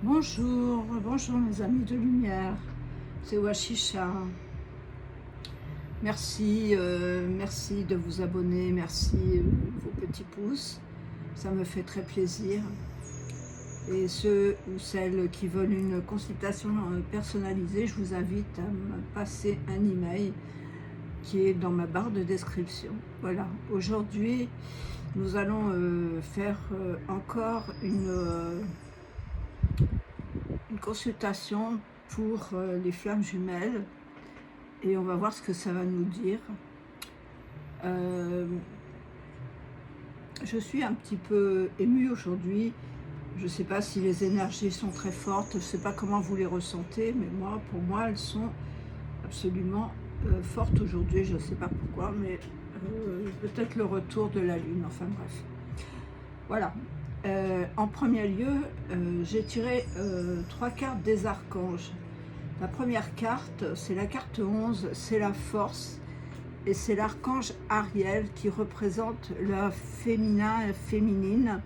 Bonjour, bonjour mes amis de lumière, c'est Washisha. Merci, merci de vous abonner, merci vos petits pouces, ça me fait très plaisir. Et ceux ou celles qui veulent une consultation personnalisée, je vous invite à me passer un email qui est dans ma barre de description. Voilà, aujourd'hui nous allons faire encore une consultation pour les flammes jumelles et on va voir ce que ça va nous dire. Je suis un petit peu émue aujourd'hui. Je ne sais pas si les énergies sont très fortes, je ne sais pas comment vous les ressentez, mais moi, pour moi, elles sont absolument fortes aujourd'hui. Je ne sais pas pourquoi, mais peut-être le retour de la lune, enfin bref. Voilà. En premier lieu, j'ai tiré 3 cartes des archanges. La première carte, c'est la carte 11, c'est la force, et c'est l'archange Ariel qui représente le féminin et féminine,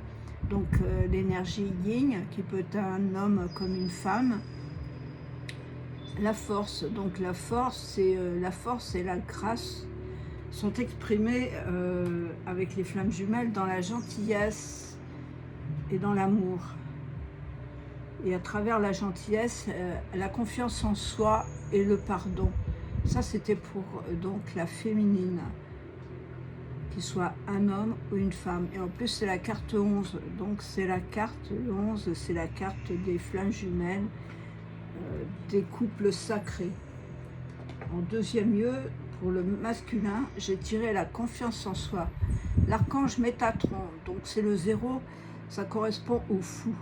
donc l'énergie yin, qui peut être un homme comme une femme. La force, donc la force et la grâce sont exprimées avec les flammes jumelles dans la gentillesse et dans l'amour. Et à travers la gentillesse, la confiance en soi et le pardon. Ça, c'était pour donc la féminine, qu'il soit un homme ou une femme. Et en plus, c'est la carte 11. Donc, c'est la carte 11, c'est la carte des flammes jumelles, des couples sacrés. En deuxième lieu, pour le masculin, j'ai tiré la confiance en soi. L'archange Métatron, donc c'est le 0, ça correspond au fou.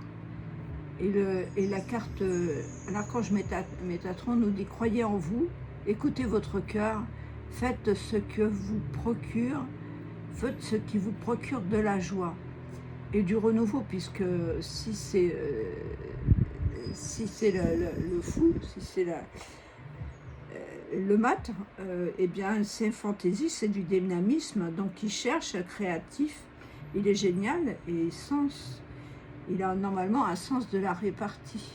Et la carte, l'archange Métatron nous dit: croyez en vous, écoutez votre cœur, faites ce que vous procure, faites ce qui vous procure de la joie et du renouveau, puisque si c'est le fou, si c'est le mat, eh bien c'est fantaisie, c'est du dynamisme, donc il cherche créatif, il est génial et il a normalement un sens de la répartie.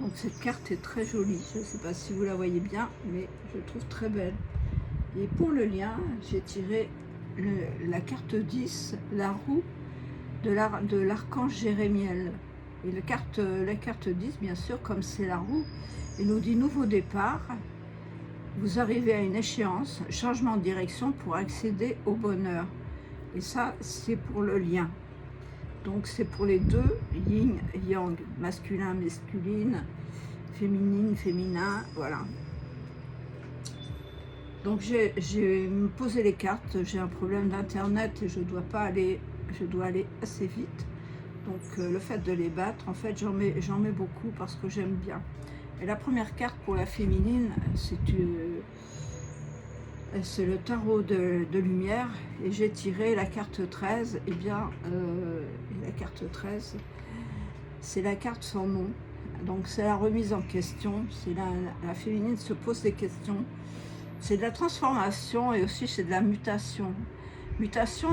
Donc cette carte est très jolie, je ne sais pas si vous la voyez bien, mais je la trouve très belle. Et pour le lien, j'ai tiré la carte 10, la roue de l'archange Jérémiel. Et la carte 10, bien sûr, comme c'est la roue, elle nous dit nouveau départ, vous arrivez à une échéance, changement de direction pour accéder au bonheur. Et ça, c'est pour le lien. Donc c'est pour les deux, yin, yang, masculin, masculine, féminine, féminin, voilà. Donc j'ai posé les cartes, j'ai un problème d'internet et je dois aller assez vite. Donc le fait de les battre, en fait j'en mets beaucoup parce que j'aime bien. Et la première carte pour la féminine, c'est le tarot de lumière, et j'ai tiré la carte 13, et bien la carte 13, c'est la carte sans nom, donc c'est la remise en question, c'est la féminine se pose des questions, c'est de la transformation et aussi c'est de la mutation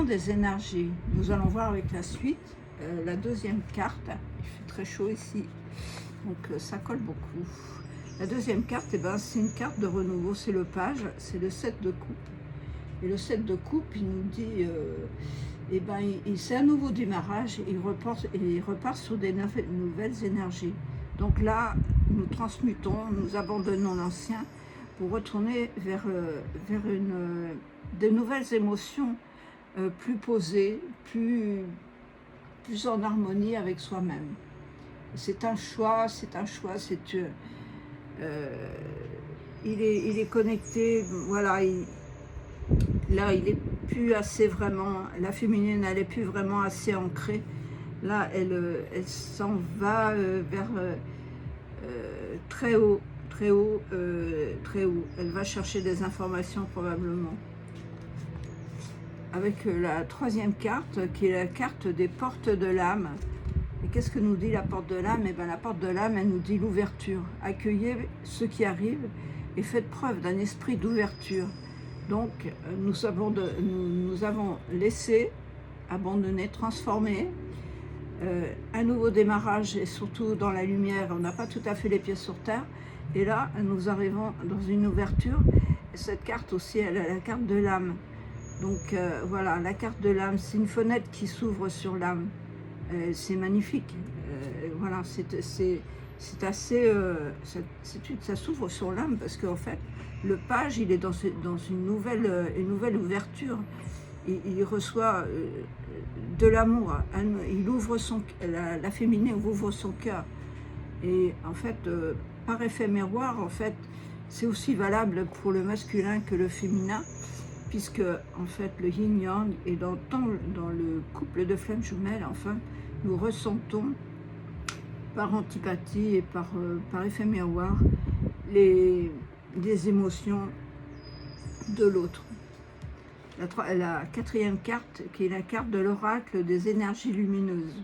des énergies. Nous allons voir avec la suite, la deuxième carte, il fait très chaud ici, donc ça colle beaucoup. La deuxième carte, eh ben, c'est une carte de renouveau, c'est le page, c'est le 7 de coupe. Et le 7 de coupe, il nous dit, eh ben, c'est un nouveau démarrage, il repart sur des nouvelles énergies. Donc là, nous transmutons, nous abandonnons l'ancien pour retourner vers de nouvelles émotions plus posées, plus en harmonie avec soi-même. C'est un choix, il est connecté, voilà, là il est plus assez vraiment, la féminine elle est plus vraiment assez ancrée, là elle s'en va vers très haut, elle va chercher des informations probablement. Avec la troisième carte qui est la carte des portes de l'âme. Et qu'est-ce que nous dit la porte de l'âme? Eh bien, la porte de l'âme, elle nous dit l'ouverture. Accueillez ce qui arrive et faites preuve d'un esprit d'ouverture. Donc, nous avons laissé, abandonné, transformé un nouveau démarrage et surtout dans la lumière. On n'a pas tout à fait les pieds sur terre. Et là, nous arrivons dans une ouverture. Et cette carte aussi, elle a la carte de l'âme. Donc voilà, la carte de l'âme, c'est une fenêtre qui s'ouvre sur l'âme. C'est magnifique. Voilà, c'est assez... ça s'ouvre sur l'âme parce qu'en fait, le page, il est dans une nouvelle ouverture. Il reçoit de l'amour. Il ouvre la féminine ouvre son cœur. Et en fait, par effet miroir, en fait, c'est aussi valable pour le masculin que le féminin, puisque en fait le yin-yang et dans le couple de flammes jumelles, enfin, nous ressentons par antipathie et par effet miroir les émotions de l'autre. La quatrième carte, qui est la carte de l'oracle des énergies lumineuses.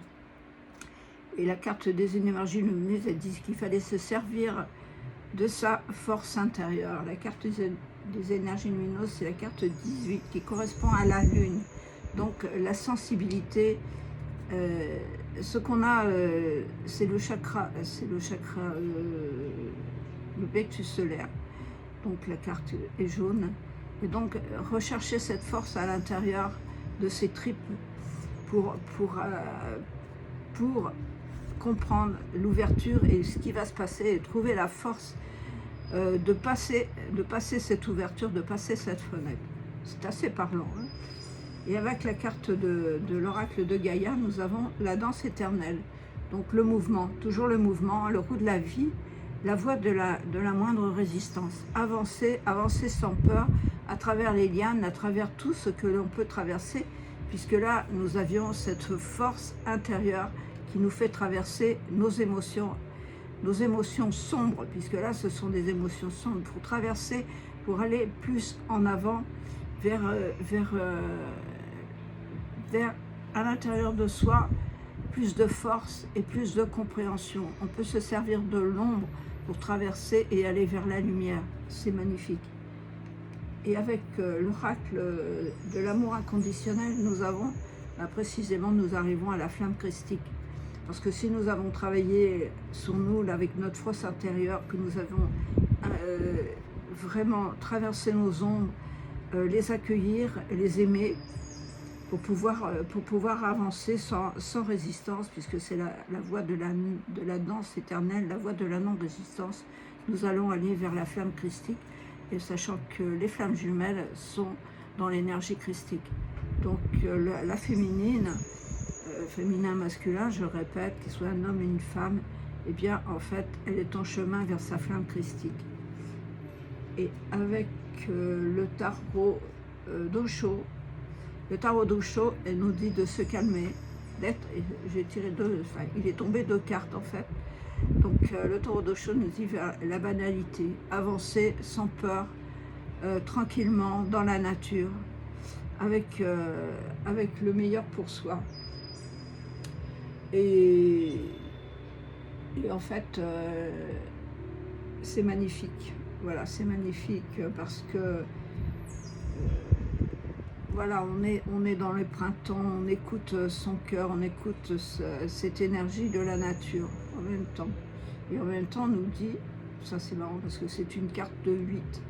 Et la carte des énergies lumineuses, elle dit qu'il fallait se servir de sa force intérieure. La carte des énergies lumineuses, c'est la carte 18 qui correspond à la lune. Donc la sensibilité, ce qu'on a, c'est le chakra, le plexus solaire. Donc la carte est jaune. Et donc rechercher cette force à l'intérieur de ses tripes pour comprendre l'ouverture et ce qui va se passer et trouver la force de passer cette ouverture, de passer cette fenêtre. C'est assez parlant. Hein. Et avec la carte de l'oracle de Gaïa, nous avons la danse éternelle. Donc le mouvement, toujours le mouvement, le roue de la vie, la voie de la moindre résistance. Avancer sans peur, à travers les lianes, à travers tout ce que l'on peut traverser, puisque là, nous avions cette force intérieure qui nous fait traverser nos émotions sombres, puisque là, ce sont des émotions sombres, pour traverser, pour aller plus en avant, vers à l'intérieur de soi, plus de force et plus de compréhension. On peut se servir de l'ombre pour traverser et aller vers la lumière. C'est magnifique. Et avec l'oracle de l'amour inconditionnel, nous avons, précisément, nous arrivons à la flamme christique. Parce que si nous avons travaillé sur nous, avec notre force intérieure, que nous avons vraiment traversé nos ombres, les accueillir, les aimer, pour pouvoir avancer sans résistance, puisque c'est la voie de la danse éternelle, la voie de la non-résistance. Nous allons aller vers la flamme christique, et sachant que les flammes jumelles sont dans l'énergie christique. Donc la féminine, féminin-masculin, je répète, qu'il soit un homme et une femme, eh bien en fait, elle est en chemin vers sa flamme christique. Et avec le tarot d'Osho, elle nous dit de se calmer, j'ai tiré il est tombé 2 cartes en fait. Donc le tarot d'Osho nous dit vers la banalité, avancer sans peur, tranquillement dans la nature, avec le meilleur pour soi. Et en fait, c'est magnifique. Voilà, c'est magnifique parce que voilà, on est dans le printemps, on écoute son cœur, on écoute cette énergie de la nature en même temps. Et en même temps, on nous dit, ça c'est marrant parce que c'est une carte de 8,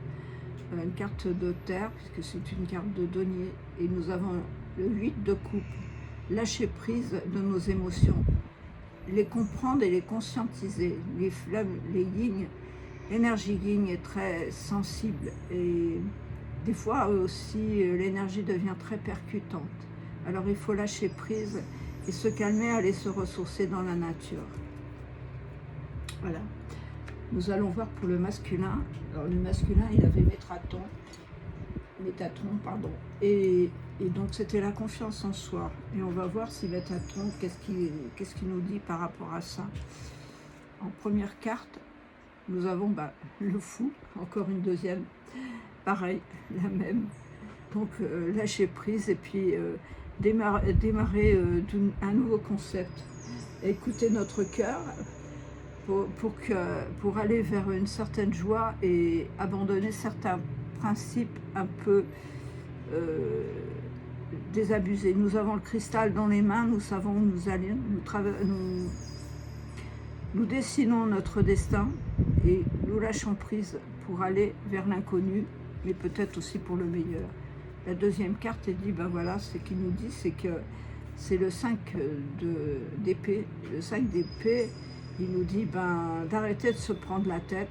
une carte de terre, puisque c'est une carte de denier, et nous avons le 8 de coupe, lâcher prise de nos émotions, les comprendre et les conscientiser. Les flammes, les yin, l'énergie yin est très sensible et des fois aussi l'énergie devient très percutante. Alors il faut lâcher prise et se calmer, aller se ressourcer dans la nature. Voilà. Nous allons voir pour le masculin. Alors le masculin, il avait Métatron, pardon. Et donc c'était la confiance en soi. Et on va voir si Métatron, qu'est-ce qu'il nous dit par rapport à ça. En première carte, nous avons le fou, encore une deuxième, pareil, la même. Donc lâcher prise et puis démarrer un nouveau concept. Écouter notre cœur pour aller vers une certaine joie et abandonner certains principes un peu désabusé. Nous avons le cristal dans les mains, nous savons où nous allons, nous dessinons notre destin et nous lâchons prise pour aller vers l'inconnu, mais peut-être aussi pour le meilleur. La deuxième carte, elle dit, ben voilà, ce qu'il nous dit, c'est que c'est le 5 d'épée. Le 5 d'épée, il nous dit ben, d'arrêter de se prendre la tête,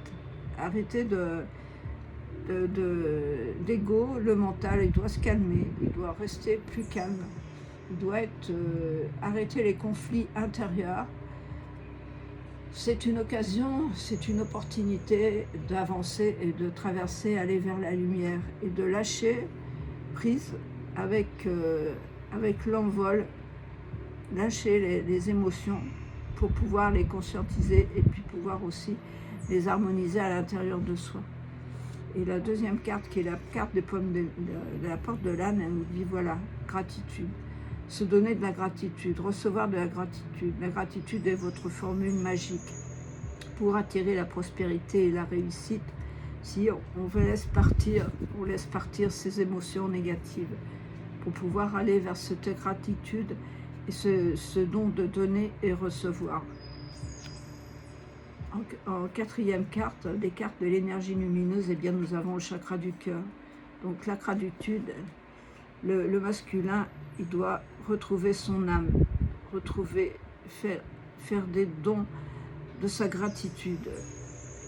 arrêter d'ego, le mental, il doit se calmer, il doit rester plus calme, il doit arrêter les conflits intérieurs. C'est une occasion, c'est une opportunité d'avancer et de traverser, aller vers la lumière et de lâcher prise avec l'envol, lâcher les émotions pour pouvoir les conscientiser et puis pouvoir aussi les harmoniser à l'intérieur de soi. Et la deuxième carte, qui est la carte des pommes de la porte de l'âne, elle nous dit voilà, gratitude. Se donner de la gratitude, recevoir de la gratitude. La gratitude est votre formule magique pour attirer la prospérité et la réussite. Si on laisse partir ces émotions négatives pour pouvoir aller vers cette gratitude et ce don de donner et recevoir. En quatrième carte, les cartes de l'énergie lumineuse, eh bien nous avons le chakra du cœur. Donc la gratitude, le masculin, il doit retrouver son âme, faire des dons de sa gratitude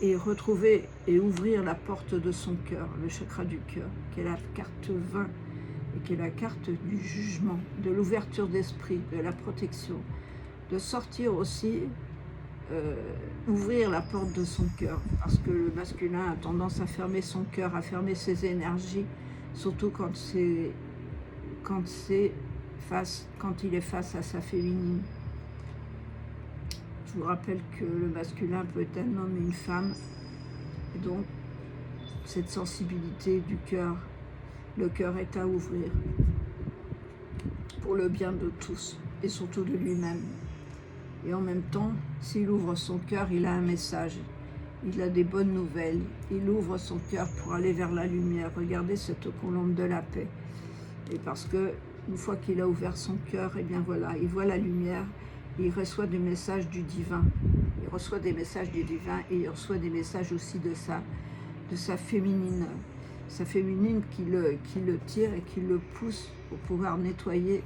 et retrouver et ouvrir la porte de son cœur, le chakra du cœur, qui est la carte 20 et qui est la carte du jugement, de l'ouverture d'esprit, de la protection, de sortir aussi, ouvrir la porte de son cœur, parce que le masculin a tendance à fermer son cœur, à fermer ses énergies, surtout quand il est face à sa féminine. Je vous rappelle que le masculin peut être un homme et une femme, et donc cette sensibilité du cœur, le cœur est à ouvrir pour le bien de tous et surtout de lui-même. Et en même temps, s'il ouvre son cœur, il a un message, il a des bonnes nouvelles, il ouvre son cœur pour aller vers la lumière. Regardez cette colombe de la paix. Et parce que une fois qu'il a ouvert son cœur, et bien voilà, il voit la lumière, il reçoit des messages du divin. Il reçoit des messages du divin et il reçoit des messages aussi de sa féminine. Sa féminine qui le tire et qui le pousse pour pouvoir nettoyer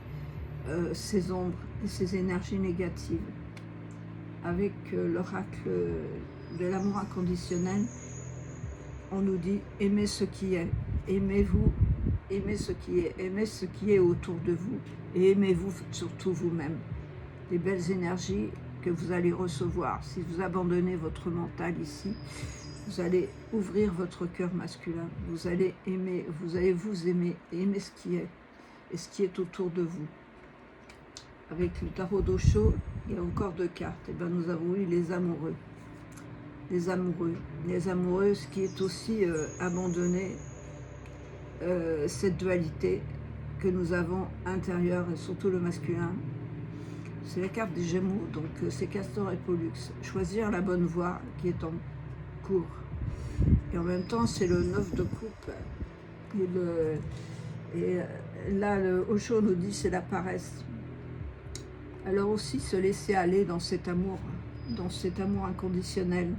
ses ombres et ses énergies négatives. Avec l'oracle de l'amour inconditionnel, on nous dit aimez ce qui est, aimez-vous, aimez ce qui est autour de vous et aimez-vous surtout vous-même. Les belles énergies que vous allez recevoir. Si vous abandonnez votre mental ici, vous allez ouvrir votre cœur masculin. Vous allez aimer, vous allez vous aimer et aimer ce qui est et ce qui est autour de vous. Avec le tarot d'Osho, il y a encore deux cartes. Et bien nous avons eu les amoureux. Les amoureux. Les amoureuses qui est aussi abandonner cette dualité que nous avons intérieure et surtout le masculin. C'est la carte des Gémeaux, donc c'est Castor et Pollux. Choisir la bonne voie qui est en cours. Et en même temps, c'est le 9 de coupe. Et là, le Osho nous dit c'est la paresse. Alors aussi se laisser aller dans cet amour inconditionnel,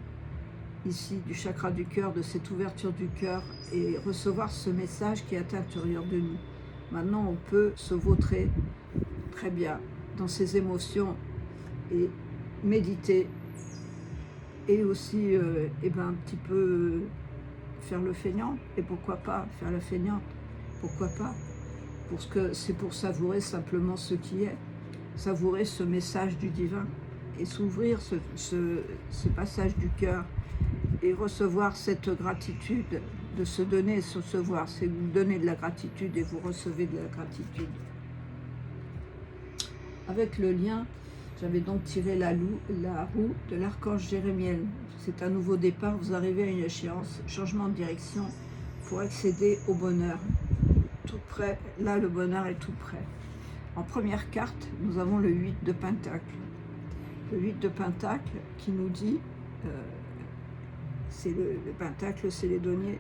ici, du chakra du cœur, de cette ouverture du cœur, et recevoir ce message qui est à l'intérieur de nous. Maintenant, on peut se vautrer très bien dans ses émotions et méditer et aussi un petit peu faire le feignant, et pourquoi pas faire la feignante, pourquoi pas, parce que c'est pour savourer simplement ce qui est, savourer ce message du divin et s'ouvrir ce passage du cœur et recevoir cette gratitude, de se donner et se recevoir. C'est vous donner de la gratitude et vous recevez de la gratitude. Avec le lien, j'avais donc tiré la roue de l'archange Jérémiel. C'est un nouveau départ, vous arrivez à une échéance, changement de direction pour accéder au bonheur. Tout près, là le bonheur est tout près. En première carte, nous avons le 8 de Pentacle. Le 8 de Pentacle qui nous dit, c'est le Pentacle, c'est les deniers,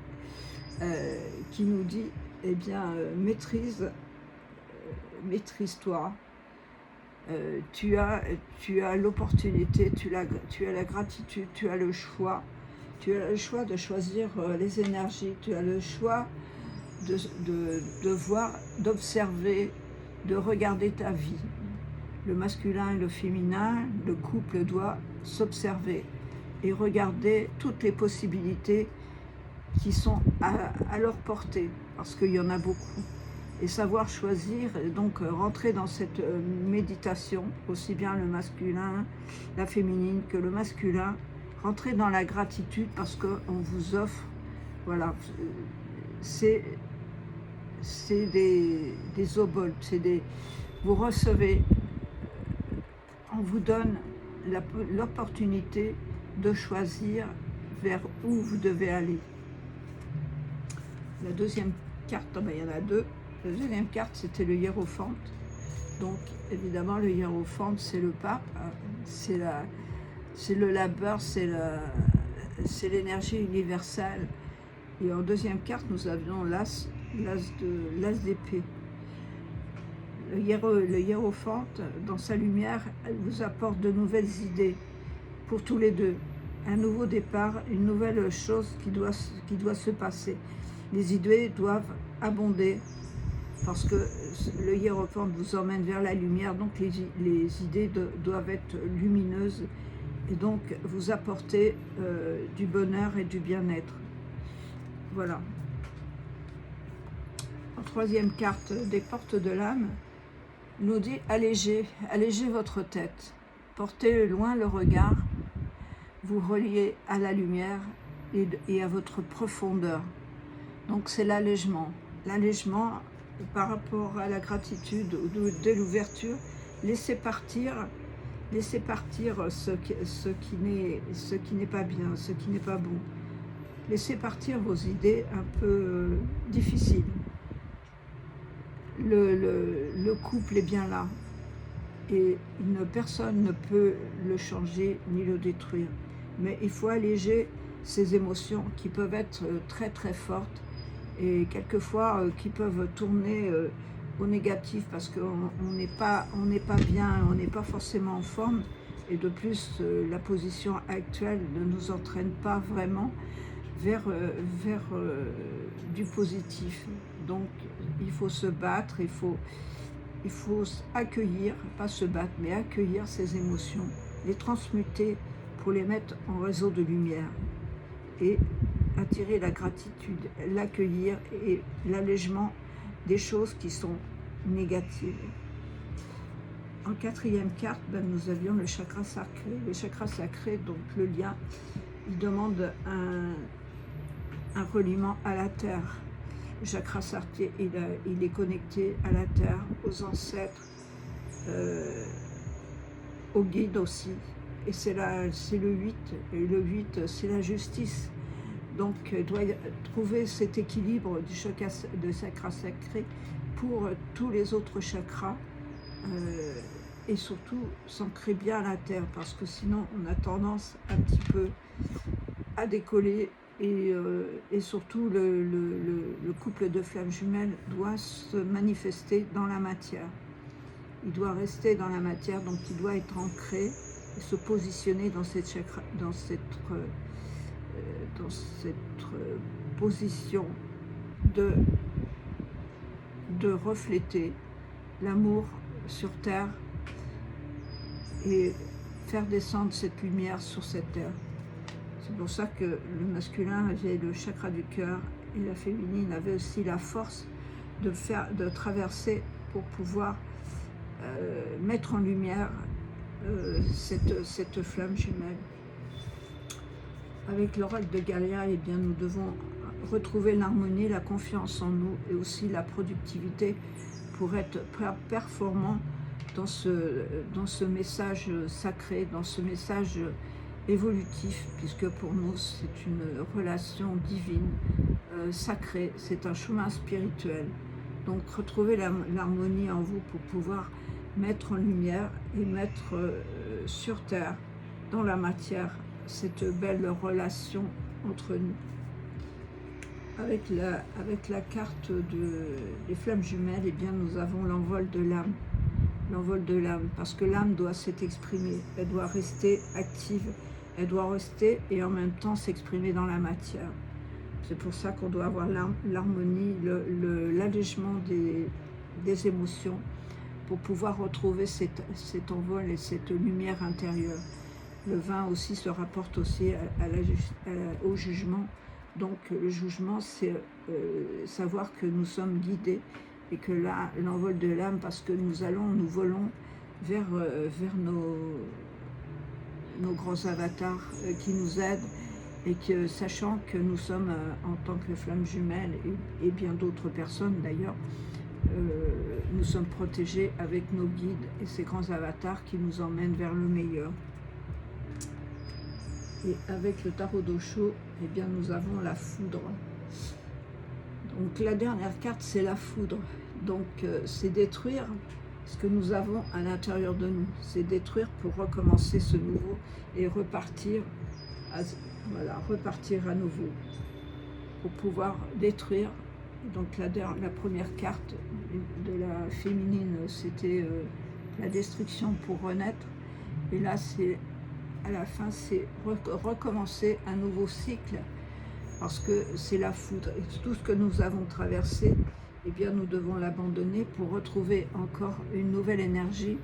qui nous dit, eh bien, maîtrise maîtrise-toi. Tu as l'opportunité, tu as la gratitude, tu as le choix. Tu as le choix de choisir les énergies, tu as le choix de voir, d'observer, de regarder ta vie. Le masculin et le féminin, le couple doit s'observer et regarder toutes les possibilités qui sont à leur portée, parce qu'il y en a beaucoup. Et savoir choisir, et donc rentrer dans cette méditation, aussi bien le masculin, la féminine que le masculin, rentrer dans la gratitude parce qu'on vous offre, voilà, c'est des obols, vous recevez, on vous donne l'opportunité de choisir vers où vous devez aller. La deuxième carte, il y en a deux. La deuxième carte, c'était le hiérophante. Donc, évidemment, le hiérophante, c'est le pape, c'est le labeur, c'est l'énergie universelle. Et en deuxième carte, nous avions l'as d'épée. Le hiérophante, dans sa lumière, elle vous apporte de nouvelles idées pour tous les deux. Un nouveau départ, une nouvelle chose qui doit se passer. Les idées doivent abonder parce que le hiérophante vous emmène vers la lumière, donc les idées doivent être lumineuses et donc vous apporter du bonheur et du bien-être. Voilà. En troisième carte des portes de l'âme, nous dit allégez votre tête, portez loin le regard, vous reliez à la lumière et à votre profondeur. Donc c'est l'allègement par rapport à la gratitude, de l'ouverture, laissez partir ce qui n'est pas bien, ce qui n'est pas bon. Laissez partir vos idées un peu difficiles. Le couple est bien là et personne ne peut le changer ni le détruire. Mais il faut alléger ces émotions qui peuvent être très très fortes et quelquefois qui peuvent tourner au négatif parce qu'on n'est pas bien, on n'est pas forcément en forme et de plus la position actuelle ne nous entraîne pas vraiment vers du positif. Donc il faut se battre, il faut accueillir, pas se battre, mais accueillir ces émotions, les transmuter pour les mettre en réseau de lumière et attirer la gratitude, l'accueillir et l'allègement des choses qui sont négatives. En quatrième carte, nous avions le chakra sacré. Le chakra sacré, donc le lien, il demande un reliement à la terre. Le chakra sacré, il est connecté à la terre, aux ancêtres, aux guides aussi. Et c'est le 8, et le 8, c'est la justice. Donc, il doit trouver cet équilibre du chakra sacré pour tous les autres chakras et surtout s'ancrer bien à la terre parce que sinon on a tendance un petit peu à décoller et surtout le couple de flammes jumelles doit se manifester dans la matière. Il doit rester dans la matière, donc il doit être ancré et se positionner dans cette position de refléter l'amour sur terre et faire descendre cette lumière sur cette terre. C'est pour ça que le masculin avait le chakra du cœur et la féminine avait aussi la force de traverser pour pouvoir mettre en lumière cette flamme jumelle. Avec l'oracle de Gaïa, eh bien, nous devons retrouver l'harmonie, la confiance en nous et aussi la productivité pour être performant dans ce message sacré, dans ce message évolutif, puisque pour nous c'est une relation divine, sacrée, c'est un chemin spirituel. Donc retrouvez l'harmonie en vous pour pouvoir mettre en lumière et mettre sur terre, dans la matière, cette belle relation entre nous. avec la carte des flammes jumelles, eh bien, nous avons l'envol de l'âme. L'envol de l'âme, parce que l'âme doit s'exprimer, elle doit rester active, elle doit rester et en même temps s'exprimer dans la matière. C'est pour ça qu'on doit avoir l'harmonie, l'allègement des émotions pour pouvoir retrouver cet envol et cette lumière intérieure. Le vin aussi se rapporte aussi au jugement. Donc le jugement, c'est savoir que nous sommes guidés et que là, l'envol de l'âme, parce que nous volons vers nos grands avatars qui nous aident, et que, sachant que nous sommes en tant que flammes jumelles et bien d'autres personnes d'ailleurs, nous sommes protégés avec nos guides et ces grands avatars qui nous emmènent vers le meilleur. Et avec le tarot d'Osho, eh bien, nous avons la foudre. Donc la dernière carte, c'est la foudre. Donc c'est détruire ce que nous avons à l'intérieur de nous. C'est détruire pour recommencer ce nouveau et repartir repartir à nouveau. Pour pouvoir détruire. Donc la première carte de la féminine, c'était la destruction pour renaître. Et là, c'est à la fin, c'est recommencer un nouveau cycle, parce que c'est la foudre. Et tout ce que nous avons traversé, eh bien, nous devons l'abandonner pour retrouver encore une nouvelle énergie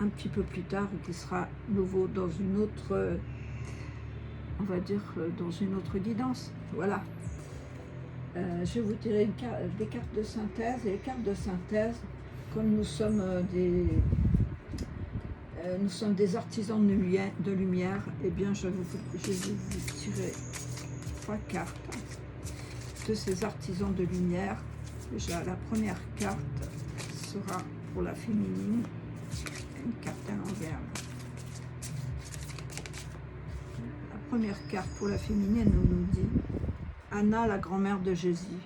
un petit peu plus tard, qui sera nouveau dans une autre, on va dire, dans une autre guidance. Voilà. Je vais vous tirer des cartes de synthèse. Et les cartes de synthèse, comme nous sommes des artisans de lumière, eh bien je vais vous tirer 3 cartes de ces artisans de lumière. Déjà, la première carte sera pour la féminine, une carte à l'envers. La première carte pour la féminine nous dit Anna, la grand-mère de Jésus.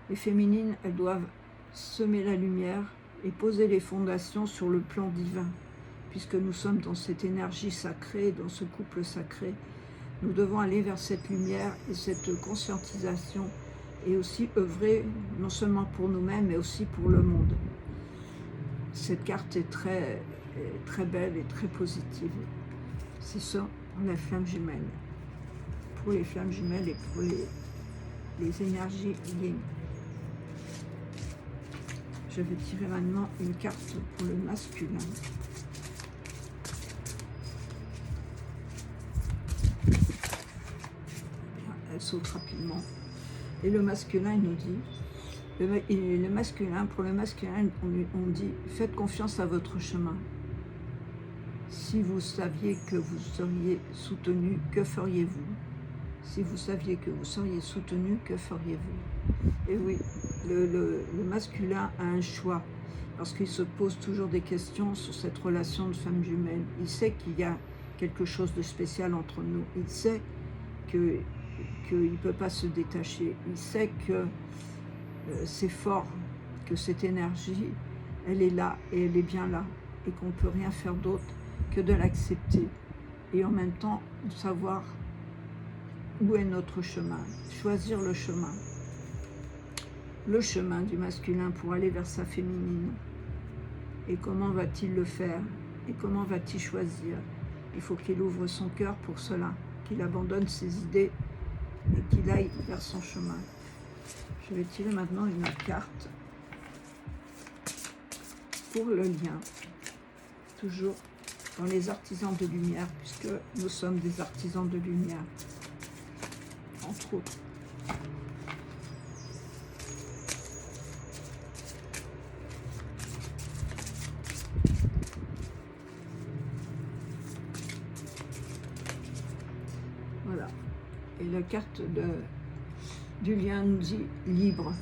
Les féminines, elles doivent semer la lumière et poser les fondations sur le plan divin. Puisque nous sommes dans cette énergie sacrée, dans ce couple sacré, nous devons aller vers cette lumière et cette conscientisation, et aussi œuvrer non seulement pour nous-mêmes, mais aussi pour le monde. Cette carte est très belle et très positive. C'est ça, pour les flammes jumelles. Pour les flammes jumelles et pour les énergies yin. Je vais tirer maintenant une carte pour le masculin. Elle saute rapidement. Et le masculin, il nous dit, pour le masculin, on dit, faites confiance à votre chemin. Si vous saviez que vous seriez soutenu, que feriez-vous? Si vous saviez que vous seriez soutenu, que feriez-vous? Et oui, le masculin a un choix, parce qu'il se pose toujours des questions sur cette relation de femme jumelle. Il sait qu'il y a quelque chose de spécial entre nous. Il sait qu'il ne peut pas se détacher. Il sait que c'est fort, que cette énergie, elle est là, et elle est bien là, et qu'on ne peut rien faire d'autre que de l'accepter. Et en même temps, de savoir où est notre chemin, choisir le chemin du masculin pour aller vers sa féminine. Et comment va-t-il le faire? Et comment va-t-il choisir? Il faut qu'il ouvre son cœur pour cela, qu'il abandonne ses idées et qu'il aille vers son chemin. Je vais tirer maintenant une carte pour le lien, toujours dans les artisans de lumière, puisque nous sommes des artisans de lumière, entre autres. Voilà. Et la carte du lien nous dit libre.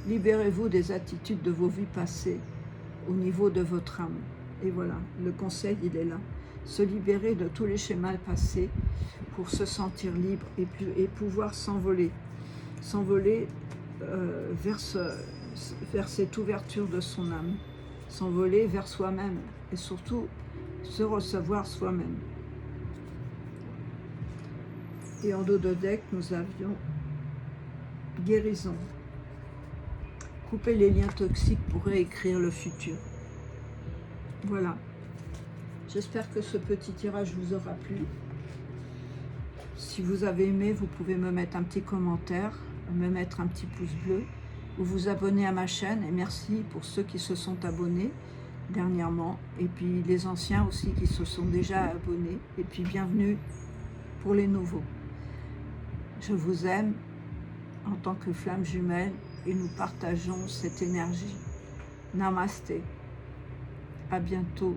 Libérez-vous des attitudes de vos vies passées au niveau de votre âme. Et voilà, le conseil, il est là. Se libérer de tous les schémas passés pour se sentir libre et pouvoir s'envoler. S'envoler vers cette ouverture de son âme. S'envoler vers soi-même et surtout se recevoir soi-même. Et en dos de deck, nous avions guérison. Couper les liens toxiques pour réécrire le futur. Voilà. J'espère que ce petit tirage vous aura plu. Si vous avez aimé, vous pouvez me mettre un petit commentaire, me mettre un petit pouce bleu, ou vous abonner à ma chaîne. Et merci pour ceux qui se sont abonnés dernièrement. Et puis les anciens aussi qui se sont déjà abonnés. Et puis bienvenue pour les nouveaux. Je vous aime en tant que flamme jumelle et nous partageons cette énergie. Namasté. À bientôt.